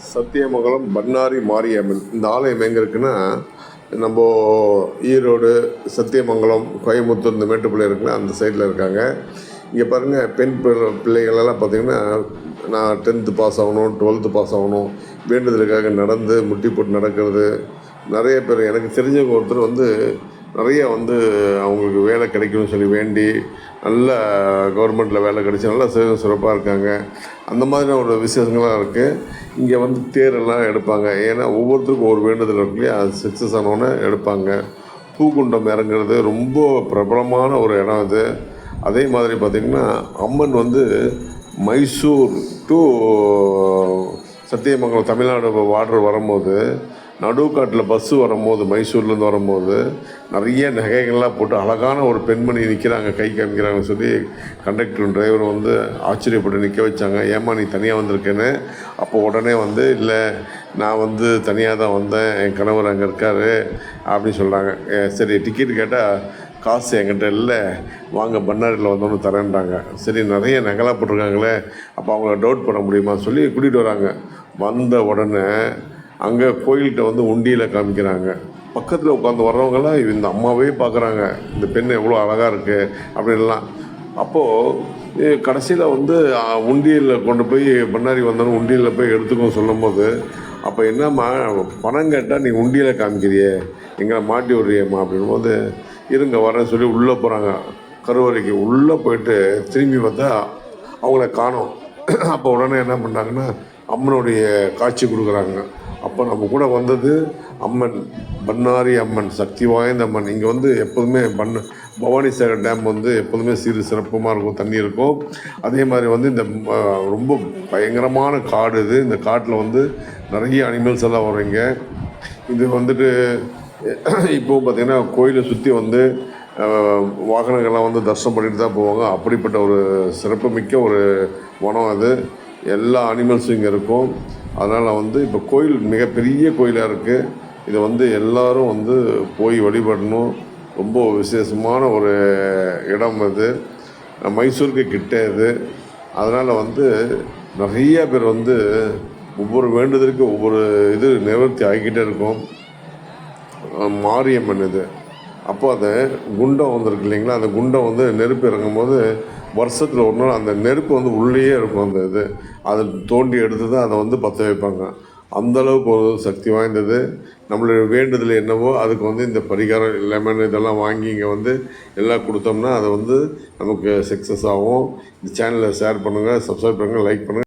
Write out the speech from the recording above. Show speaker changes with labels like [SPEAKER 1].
[SPEAKER 1] சத்தியமங்கலம் பண்ணாரி மாரியம்மன் இந்த ஆலயம் எங்கே இருக்குன்னா, நம்ம ஈரோடு, சத்தியமங்கலம், கோயம்புத்தூர் இந்த மேட்டுப்பாளையம் இருக்குல்ல அந்த சைடில் இருக்காங்க. இங்கே பாருங்கள், பெண் பிள்ளைகளெல்லாம் பார்த்திங்கன்னா, நான் 10th பாஸ் ஆகணும், 12th பாஸ் ஆகணும் வேண்டுதலுக்காக நடந்து முட்டி போட்டு நடக்கிறது. நிறைய பேர் எனக்கு தெரிஞ்சவங்க ஒருத்தர் நிறைய அவங்களுக்கு வேலை கிடைக்கணும்னு சொல்லி வேண்டி நல்ல கவர்மெண்ட்டில் வேலை கிடச்சி நல்லா சிறப்பாக இருக்காங்க. அந்த மாதிரியான ஒரு விசேஷங்கள்லாம் இருக்குது. இங்கே தேரெல்லாம் எடுப்பாங்க. ஏன்னா ஒவ்வொருத்தருக்கும் ஒரு வேண்டுதல் இருக்கு இல்லையா, அது சக்ஸஸ் ஆனோன்னே எடுப்பாங்க. பூக்குண்டம் இறங்குறது ரொம்ப பிரபலமான ஒரு இடம் இது. அதே மாதிரி பார்த்திங்கன்னா, அம்மன் மைசூர் டு சத்தியமங்கலம் தமிழ்நாடு வார்டர் வரும்போது, நடுக்காட்டில் பஸ்ஸு வரும்போது, மைசூர்லேருந்து வரும்போது நிறைய நகைகள்லாம் போட்டு அழகான ஒரு பெண்மணி நிற்கிறாங்க, கை காமிக்கிறாங்கன்னு சொல்லி கண்டக்டர் டிரைவர் ஆச்சரியப்பட்டு நிற்க வச்சாங்க. ஏம்மா நீ தனியாக வந்திருக்கேன்னு. அப்போ உடனே இல்லை நான் தனியாக தான் வந்தேன், என் கணவர் அங்கே இருக்கார் அப்படின்னு சொல்கிறாங்க. சரி, டிக்கெட் கேட்டால் காசு என்கிட்ட இல்லை, வாங்க பண்ணாரியில் வந்தோன்னு தரேன்றாங்க. சரி, நிறைய நகைலாம் போட்டிருக்காங்களே, அப்போ அவங்கள டவுட் பண்ண முடியுமா சொல்லி கூட்டிகிட்டு வராங்க. வந்த உடனே அங்கே கோயில்கிட்ட உண்டியில் காமிக்கிறாங்க. பக்கத்தில் உட்காந்து வர்றவங்கெல்லாம் இந்த அம்மாவே பார்க்குறாங்க, இந்த பெண் எவ்வளோ அழகாக இருக்குது அப்படின்லாம். அப்போது கடைசியில் உண்டியலில் கொண்டு போய் பண்ணாரி வந்தோன்னு உண்டியலில் போய் எடுத்துக்கோ சொல்லும்போது, அப்போ என்னம்மா பணம் கேட்டால் நீ உண்டியில் காமிக்கிறியே, எங்களை மாட்டி விட்றியம்மா அப்படின்போது, இருங்க வரேன்னு சொல்லி உள்ளே போகிறாங்க. கருவறைக்கு உள்ளே போயிட்டு திரும்பி பார்த்தா அவங்கள காணோம். அப்போ உடனே என்ன பண்ணாங்கன்னா, அம்மனுடைய காட்சி கொடுக்குறாங்க. அப்போ நம்ம கூட வந்தது அம்மன், பண்ணாரி அம்மன், சக்தி வாய்ந்த அம்மன். இங்கே எப்போதுமே பவானி சாகர் டேம் எப்போதுமே சீரு சிறப்புமாக இருக்கும், தண்ணி இருக்கும். அதே மாதிரி இந்த ரொம்ப பயங்கரமான காடு இது. இந்த காட்டில் நிறைய அனிமல்ஸ் எல்லாம் வர்றீங்க. இது இப்போது பார்த்திங்கன்னா கோயிலை சுற்றி வாகனங்கள்லாம் தரிசனம் பண்ணிட்டு தான் போவாங்க. அப்படிப்பட்ட ஒரு சிறப்புமிக்க ஒரு வனம் அது. எல்லா அனிமல்ஸும் இங்கே இருக்கும். அதனால் இப்போ கோயில் மிகப்பெரிய கோயிலாக இருக்குது. இதை எல்லோரும் போய் வழிபடணும். ரொம்ப விசேஷமான ஒரு இடம் அது. மைசூருக்கு கிட்ட இது. அதனால் நிறைய பேர் ஒவ்வொரு வேண்டுதலுக்கு ஒவ்வொரு இது நிவர்த்தி ஆகிக்கிட்டே இருக்கும். மாரியம்மன் இது. அப்போ அந்த குண்டம் இருக்கு இல்லைங்களா, அந்த குண்டம் நெருப்பு இறங்கும் போது வருஷத்தில் ஒரு நாள் அந்த நெருப்பு உள்ளேயே இருக்கும். அந்த இது அதை தோண்டி எடுத்து தான் அதை பற்ற வைப்பாங்க. அந்தளவுக்கு ஒரு சக்தி வாய்ந்தது. நம்மளுடைய வேண்டுதல் என்னவோ அதுக்கு இந்த பரிகாரம் லெமன் இதெல்லாம் வாங்கி இங்கே எல்லாம் கொடுத்தோம்னா அதை நமக்கு சக்ஸஸ் ஆகும். இந்த சேனலை ஷேர் பண்ணுங்கள், சப்ஸ்கிரைப் பண்ணுங்கள், லைக் பண்ணுங்கள்.